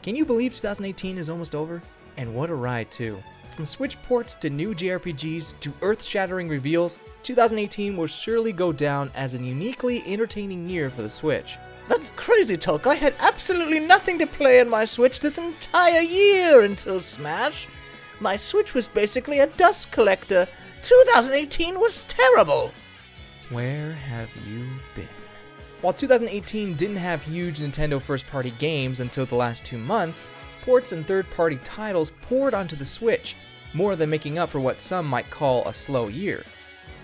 Can you believe 2018 is almost over? And what a ride too. From Switch ports to new JRPGs to earth-shattering reveals, 2018 will surely go down as a uniquely entertaining year for the Switch. That's crazy talk. I had absolutely nothing to play on my Switch this entire year until Smash. My Switch was basically a dust collector. 2018 was terrible. Where have you been? While 2018 didn't have huge Nintendo first-party games until the last 2 months, ports and third-party titles poured onto the Switch, more than making up for what some might call a slow year.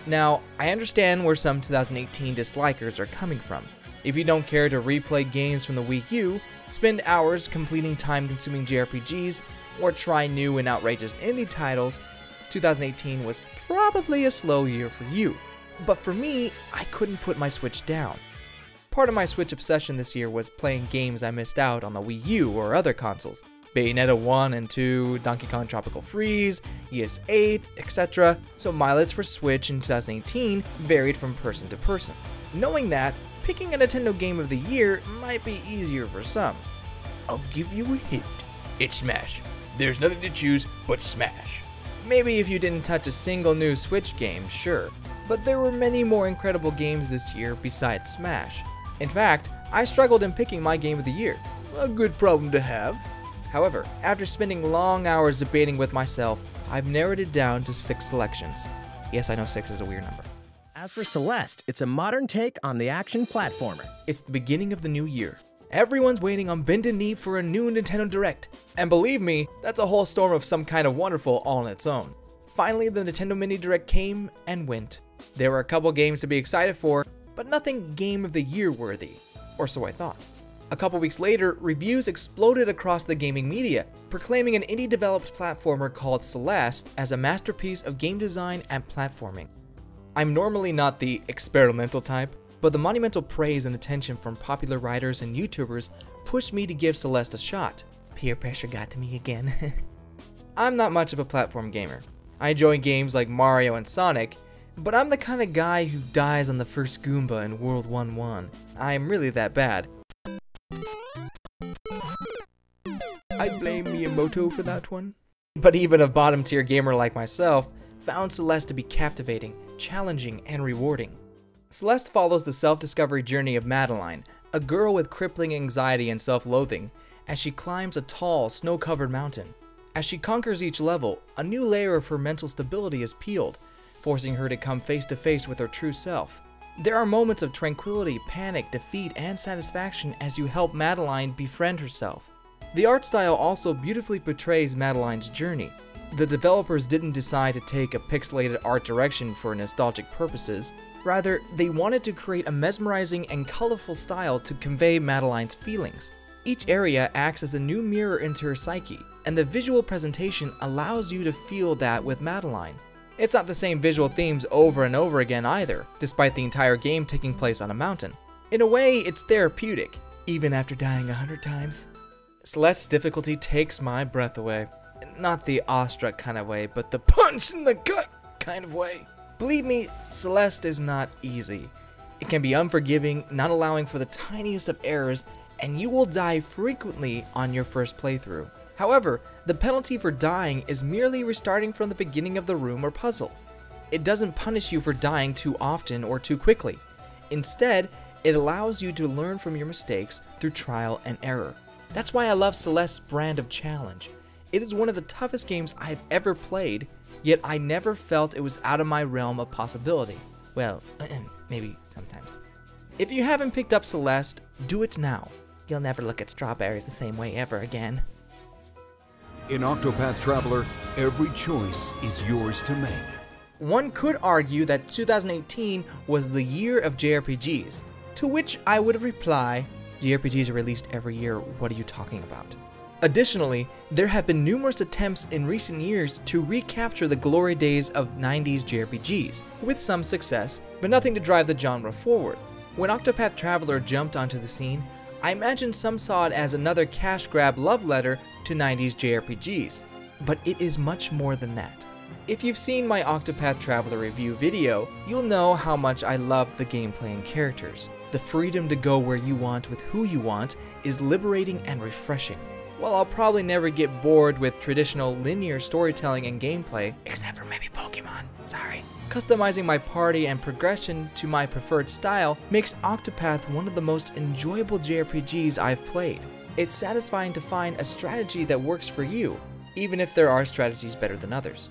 Now, I understand where some 2018 dislikers are coming from. If you don't care to replay games from the Wii U, spend hours completing time-consuming JRPGs, or try new and outrageous indie titles, 2018 was probably a slow year for you. But for me, I couldn't put my Switch down. Part of my Switch obsession this year was playing games I missed out on the Wii U or other consoles. Bayonetta 1 and 2, Donkey Kong Tropical Freeze, ES8, etc. So my list for Switch in 2018 varied from person to person. Knowing that, picking a Nintendo Game of the Year might be easier for some. I'll give you a hint. It's Smash. There's nothing to choose but Smash. Maybe if you didn't touch a single new Switch game, sure. But there were many more incredible games this year besides Smash. In fact, I struggled in picking my Game of the Year. A good problem to have. However, after spending long hours debating with myself, I've narrowed it down to 6 selections. Yes, I know 6 is a weird number. As for Celeste, it's a modern take on the action platformer. It's the beginning of the new year. Everyone's waiting on bended knee for a new Nintendo Direct. And believe me, that's a whole storm of some kind of wonderful all on its own. Finally, the Nintendo Mini Direct came and went. There were a couple games to be excited for, but nothing Game of the Year worthy. Or so I thought. A couple weeks later, reviews exploded across the gaming media, proclaiming an indie-developed platformer called Celeste as a masterpiece of game design and platforming. I'm normally not the experimental type, but the monumental praise and attention from popular writers and YouTubers pushed me to give Celeste a shot. Peer pressure got to me again. I'm not much of a platform gamer. I enjoy games like Mario and Sonic, but I'm the kind of guy who dies on the first Goomba in World 1-1. I'm really that bad. I blame Miyamoto for that one. But even a bottom tier gamer like myself found Celeste to be captivating, challenging, and rewarding. Celeste follows the self-discovery journey of Madeline, a girl with crippling anxiety and self-loathing, as she climbs a tall, snow-covered mountain. As she conquers each level, a new layer of her mental stability is peeled, forcing her to come face to face with her true self. There are moments of tranquility, panic, defeat, and satisfaction as you help Madeline befriend herself. The art style also beautifully portrays Madeline's journey. The developers didn't decide to take a pixelated art direction for nostalgic purposes. Rather, they wanted to create a mesmerizing and colorful style to convey Madeline's feelings. Each area acts as a new mirror into her psyche, and the visual presentation allows you to feel that with Madeline. It's not the same visual themes over and over again either, despite the entire game taking place on a mountain. In a way, it's therapeutic, even after dying 100 times. Celeste's difficulty takes my breath away. Not the awestruck kind of way, but the punch in the gut kind of way. Believe me, Celeste is not easy. It can be unforgiving, not allowing for the tiniest of errors, and you will die frequently on your first playthrough. However, the penalty for dying is merely restarting from the beginning of the room or puzzle. It doesn't punish you for dying too often or too quickly. Instead, it allows you to learn from your mistakes through trial and error. That's why I love Celeste's brand of challenge. It is one of the toughest games I've ever played, yet I never felt it was out of my realm of possibility. Well, maybe sometimes. If you haven't picked up Celeste, do it now. You'll never look at strawberries the same way ever again. In Octopath Traveler, every choice is yours to make. One could argue that 2018 was the year of JRPGs, to which I would reply, JRPGs are released every year, what are you talking about? Additionally, there have been numerous attempts in recent years to recapture the glory days of 90s JRPGs, with some success, but nothing to drive the genre forward. When Octopath Traveler jumped onto the scene, I imagine some saw it as another cash grab love letter to 90s JRPGs, but it is much more than that. If you've seen my Octopath Traveler review video, you'll know how much I love the gameplay and characters. The freedom to go where you want with who you want is liberating and refreshing. While I'll probably never get bored with traditional linear storytelling and gameplay, except for maybe Pokemon, sorry, customizing my party and progression to my preferred style makes Octopath one of the most enjoyable JRPGs I've played. It's satisfying to find a strategy that works for you, even if there are strategies better than others.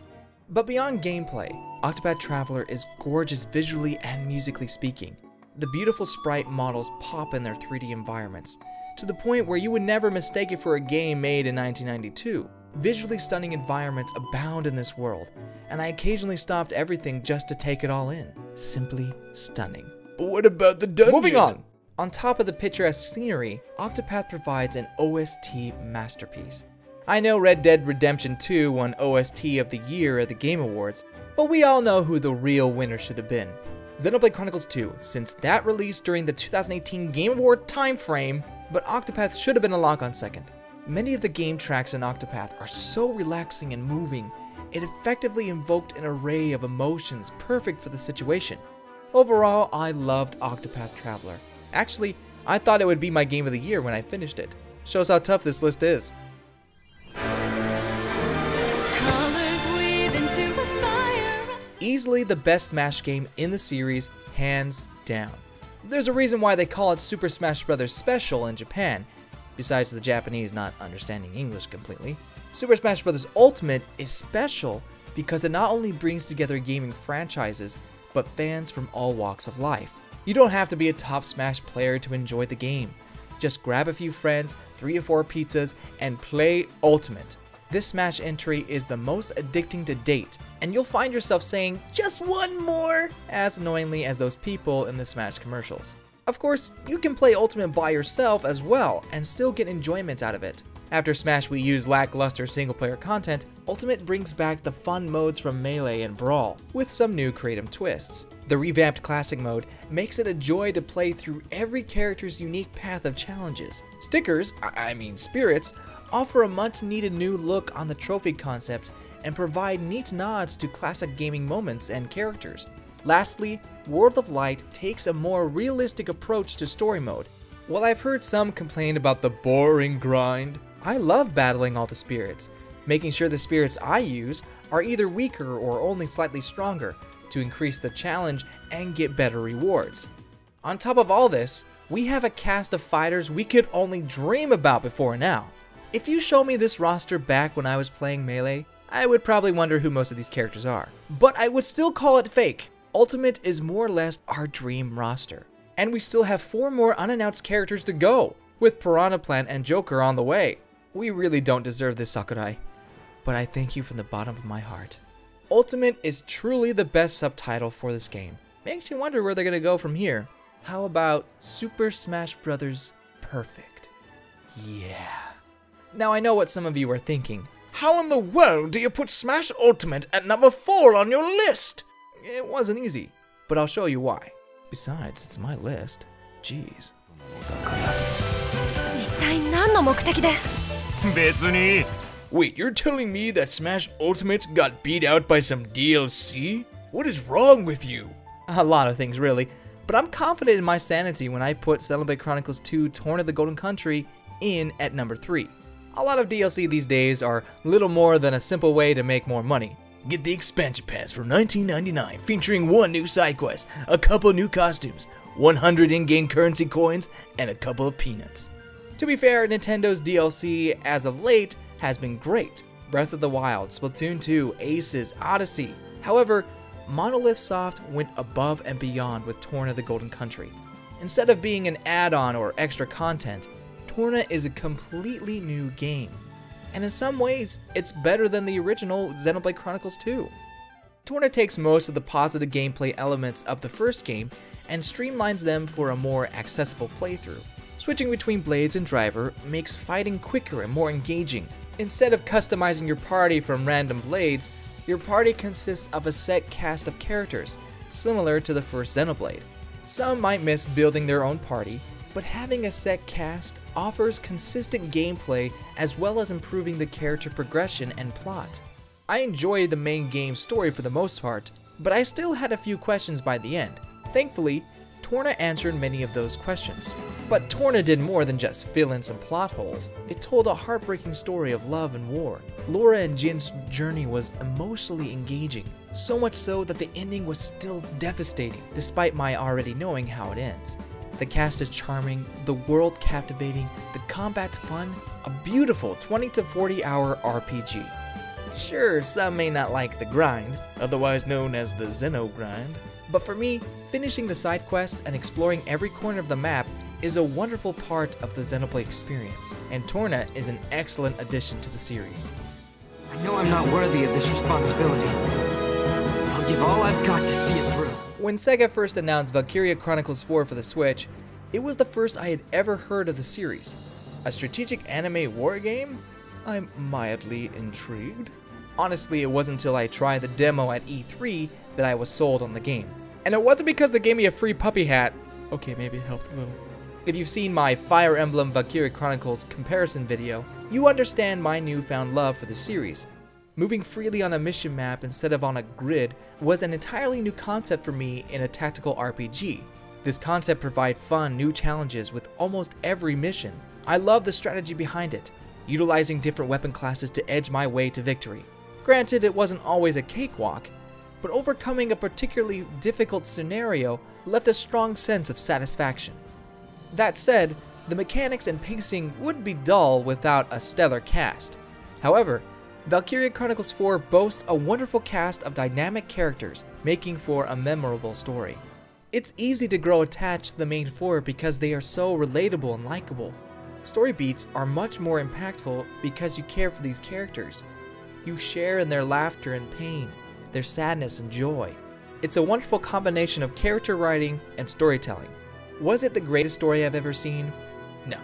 But beyond gameplay, Octopath Traveler is gorgeous visually and musically speaking. The beautiful sprite models pop in their 3D environments, to the point where you would never mistake it for a game made in 1992. Visually stunning environments abound in this world, and I occasionally stopped everything just to take it all in. Simply stunning. But what about the dungeons? Moving on! On top of the picturesque scenery, Octopath provides an OST masterpiece. I know Red Dead Redemption 2 won OST of the Year at the Game Awards, but we all know who the real winner should have been. Xenoblade Chronicles 2, since that released during the 2018 Game Award timeframe, but Octopath should have been a lock-on second. Many of the game tracks in Octopath are so relaxing and moving, it effectively invoked an array of emotions perfect for the situation. Overall, I loved Octopath Traveler. Actually, I thought it would be my game of the year when I finished it. Shows how tough this list is. Easily the best Smash game in the series, hands down. There's a reason why they call it Super Smash Bros. Special in Japan, besides the Japanese not understanding English completely. Super Smash Bros. Ultimate is special because it not only brings together gaming franchises, but fans from all walks of life. You don't have to be a top Smash player to enjoy the game. Just grab a few friends, 3 or 4 pizzas, and play Ultimate. This Smash entry is the most addicting to date, and you'll find yourself saying, "Just one more," as annoyingly as those people in the Smash commercials. Of course, you can play Ultimate by yourself as well, and still get enjoyment out of it. After Smash Wii U's lackluster single-player content, Ultimate brings back the fun modes from Melee and Brawl, with some new creative twists. The revamped Classic mode makes it a joy to play through every character's unique path of challenges. Stickers, spirits, offer a much-needed new look on the trophy concept and provide neat nods to classic gaming moments and characters. Lastly, World of Light takes a more realistic approach to story mode. While I've heard some complain about the boring grind, I love battling all the spirits, making sure the spirits I use are either weaker or only slightly stronger to increase the challenge and get better rewards. On top of all this, we have a cast of fighters we could only dream about before now. If you show me this roster back when I was playing Melee, I would probably wonder who most of these characters are. But I would still call it fake. Ultimate is more or less our dream roster. And we still have 4 more unannounced characters to go, with Piranha Plant and Joker on the way. We really don't deserve this, Sakurai, but I thank you from the bottom of my heart. Ultimate is truly the best subtitle for this game. Makes you wonder where they're gonna go from here. How about Super Smash Bros. Perfect? Yeah. Now I know what some of you are thinking. How in the world do you put Smash Ultimate at number 4 on your list? It wasn't easy, but I'll show you why. Besides, it's my list. Jeez. Wait, you're telling me that Smash Ultimate got beat out by some DLC? What is wrong with you? A lot of things, really. But I'm confident in my sanity when I put Xenoblade Chronicles 2 Torn of the Golden Country in at number 3. A lot of DLC these days are little more than a simple way to make more money. Get the expansion pass for $19.99 featuring 1 new side quest, a couple new costumes, 100 in-game currency coins, and a couple of peanuts. To be fair, Nintendo's DLC as of late has been great. Breath of the Wild, Splatoon 2, Aces, Odyssey. However, Monolith Soft went above and beyond with Torn of the Golden Country. Instead of being an add-on or extra content, Torna is a completely new game. And in some ways, it's better than the original Xenoblade Chronicles 2. Torna takes most of the positive gameplay elements of the first game and streamlines them for a more accessible playthrough. Switching between blades and driver makes fighting quicker and more engaging. Instead of customizing your party from random blades, your party consists of a set cast of characters, similar to the first Xenoblade. Some might miss building their own party, but having a set cast offers consistent gameplay as well as improving the character progression and plot. I enjoyed the main game story for the most part, but I still had a few questions by the end. Thankfully, Torna answered many of those questions. But Torna did more than just fill in some plot holes. It told a heartbreaking story of love and war. Laura and Jin's journey was emotionally engaging, so much so that the ending was still devastating, despite my already knowing how it ends. The cast is charming, the world captivating, the combat's fun, a beautiful 20 to 40 hour RPG. Sure, some may not like the grind, otherwise known as the Xeno grind, but for me, finishing the side quests and exploring every corner of the map is a wonderful part of the Xenoblade experience, and Torna is an excellent addition to the series. I know I'm not worthy of this responsibility, but I'll give all I've got to see it through. When Sega first announced Valkyria Chronicles 4 for the Switch, it was the first I had ever heard of the series. A strategic anime war game? I'm mildly intrigued. Honestly, it wasn't until I tried the demo at E3 that I was sold on the game. And it wasn't because they gave me a free puppy hat. Okay, maybe it helped a little. If you've seen my Fire Emblem Valkyria Chronicles comparison video, you understand my newfound love for the series. Moving freely on a mission map instead of on a grid was an entirely new concept for me in a tactical RPG. This concept provided fun, new challenges with almost every mission. I love the strategy behind it, utilizing different weapon classes to edge my way to victory. Granted, it wasn't always a cakewalk, but overcoming a particularly difficult scenario left a strong sense of satisfaction. That said, the mechanics and pacing would be dull without a stellar cast. However, Valkyria Chronicles 4 boasts a wonderful cast of dynamic characters, making for a memorable story. It's easy to grow attached to the main four because they are so relatable and likable. Story beats are much more impactful because you care for these characters. You share in their laughter and pain, their sadness and joy. It's a wonderful combination of character writing and storytelling. Was it the greatest story I've ever seen? No,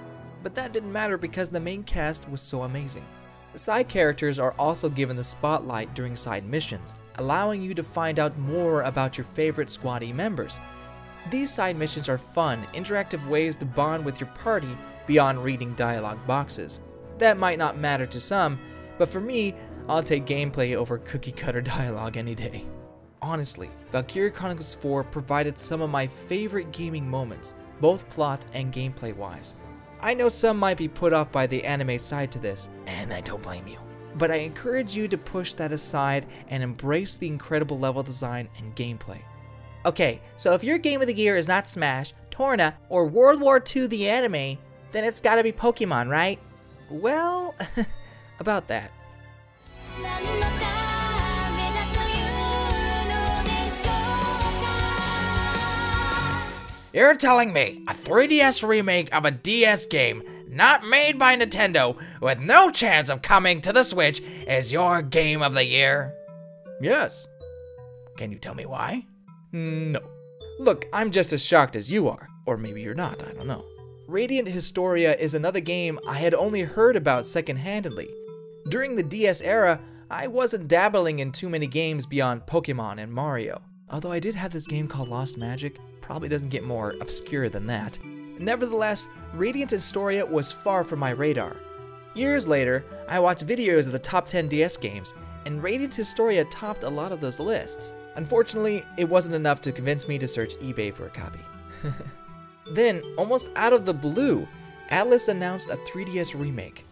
but that didn't matter because the main cast was so amazing. Side characters are also given the spotlight during side missions, allowing you to find out more about your favorite squaddy members. These side missions are fun, interactive ways to bond with your party beyond reading dialogue boxes. That might not matter to some, but for me, I'll take gameplay over cookie-cutter dialogue any day. Honestly, Valkyria Chronicles 4 provided some of my favorite gaming moments, both plot and gameplay-wise. I know some might be put off by the anime side to this, and I don't blame you. But I encourage you to push that aside and embrace the incredible level design and gameplay. Okay, so if your game of the year is not Smash, Torna, or World War II the anime, then it's gotta be Pokemon, right? Well, about that. You're telling me a 3DS remake of a DS game not made by Nintendo with no chance of coming to the Switch is your game of the year? Yes. Can you tell me why? No. Look, I'm just as shocked as you are. Or maybe you're not, I don't know. Radiant Historia is another game I had only heard about second-handedly. During the DS era, I wasn't dabbling in too many games beyond Pokemon and Mario. Although I did have this game called Lost Magic, probably doesn't get more obscure than that. Nevertheless, Radiant Historia was far from my radar. Years later, I watched videos of the top 10 DS games, and Radiant Historia topped a lot of those lists. Unfortunately, it wasn't enough to convince me to search eBay for a copy. Then, almost out of the blue, Atlus announced a 3DS remake.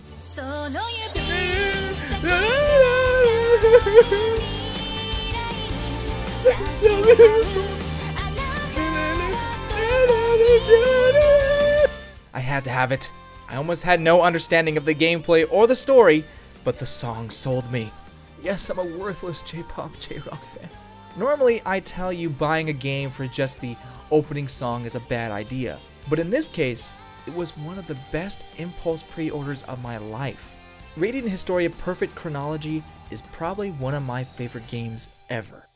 I had to have it. I almost had no understanding of the gameplay or the story, but the song sold me. Yes, I'm a worthless J-pop, J-rock fan. Normally, I tell you buying a game for just the opening song is a bad idea, but in this case, it was one of the best impulse pre-orders of my life. Radiant Historia Perfect Chronology is probably one of my favorite games ever.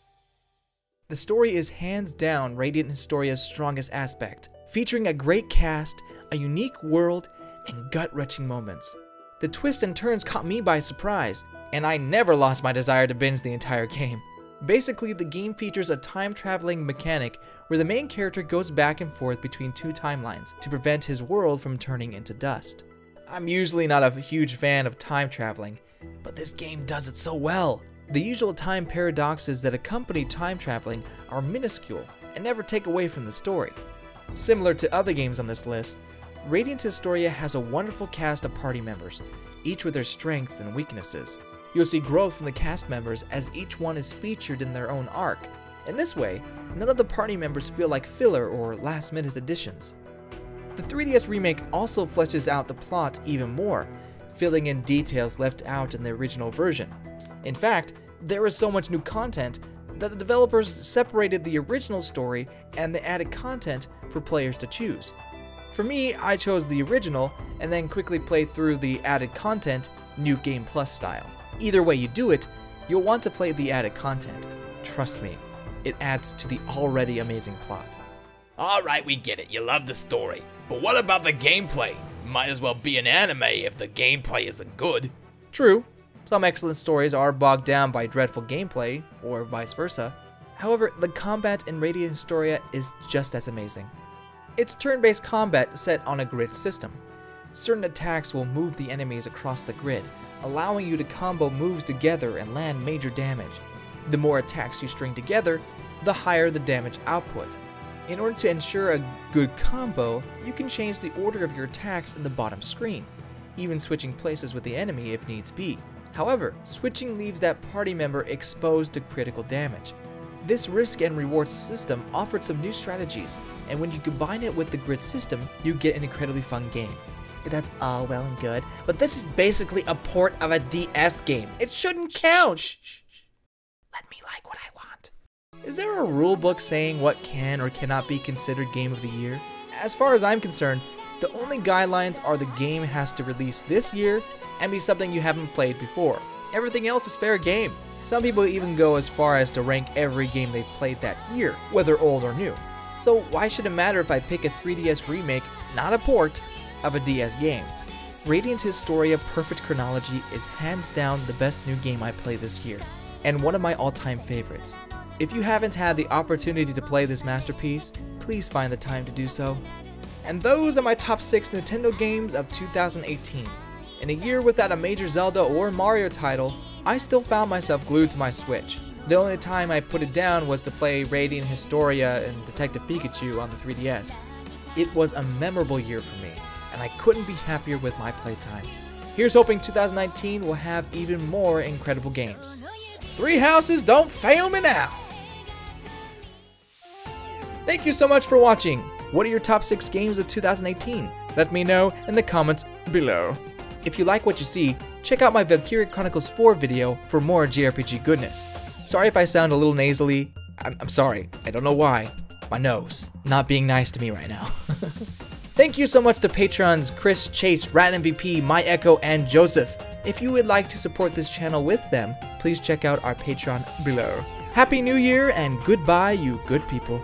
The story is hands down Radiant Historia's strongest aspect, featuring a great cast, a unique world, and gut-wrenching moments. The twists and turns caught me by surprise, and I never lost my desire to binge the entire game. Basically, the game features a time-traveling mechanic where the main character goes back and forth between two timelines to prevent his world from turning into dust. I'm usually not a huge fan of time traveling, but this game does it so well. The usual time paradoxes that accompany time traveling are minuscule and never take away from the story. Similar to other games on this list, Radiant Historia has a wonderful cast of party members, each with their strengths and weaknesses. You'll see growth from the cast members as each one is featured in their own arc. In this way, none of the party members feel like filler or last-minute additions. The 3DS remake also fleshes out the plot even more, filling in details left out in the original version. In fact, there is so much new content that the developers separated the original story and the added content for players to choose. For me, I chose the original and then quickly played through the added content New Game Plus style. Either way you do it, you'll want to play the added content. Trust me, it adds to the already amazing plot. Alright, we get it, you love the story. But what about the gameplay? Might as well be an anime if the gameplay isn't good. True, some excellent stories are bogged down by dreadful gameplay, or vice versa. However, the combat in Radiant Historia is just as amazing. It's turn-based combat set on a grid system. Certain attacks will move the enemies across the grid, allowing you to combo moves together and land major damage. The more attacks you string together, the higher the damage output. In order to ensure a good combo, you can change the order of your attacks in the bottom screen, even switching places with the enemy if needs be. However, switching leaves that party member exposed to critical damage. This risk and reward system offered some new strategies, and when you combine it with the grid system, you get an incredibly fun game. That's all well and good, but this is basically a port of a DS game. It shouldn't count. Shh. Let me like what I want. Is there a rule book saying what can or cannot be considered Game of the Year? As far as I'm concerned, the only guidelines are the game has to release this year and be something you haven't played before. Everything else is fair game. Some people even go as far as to rank every game they've played that year, whether old or new. So why should it matter if I pick a 3DS remake, not a port, of a DS game? Radiant Historia Perfect Chronology is hands down the best new game I played this year, and one of my all-time favorites. If you haven't had the opportunity to play this masterpiece, please find the time to do so. And those are my top 6 Nintendo games of 2018. In a year without a major Zelda or Mario title, I still found myself glued to my Switch. The only time I put it down was to play Radiant Historia and Detective Pikachu on the 3DS. It was a memorable year for me, and I couldn't be happier with my playtime. Here's hoping 2019 will have even more incredible games. Three houses, don't fail me now! Thank you so much for watching. What are your top 6 games of 2018? Let me know in the comments below. If you like what you see, check out my Valkyria Chronicles 4 video for more JRPG goodness. Sorry if I sound a little nasally. I'm sorry, I don't know why. My nose, not being nice to me right now. Thank you so much to patrons Chris, Chase, Rat MVP, My Echo, and Joseph. If you would like to support this channel with them, please check out our Patreon below. Happy New Year and goodbye, you good people.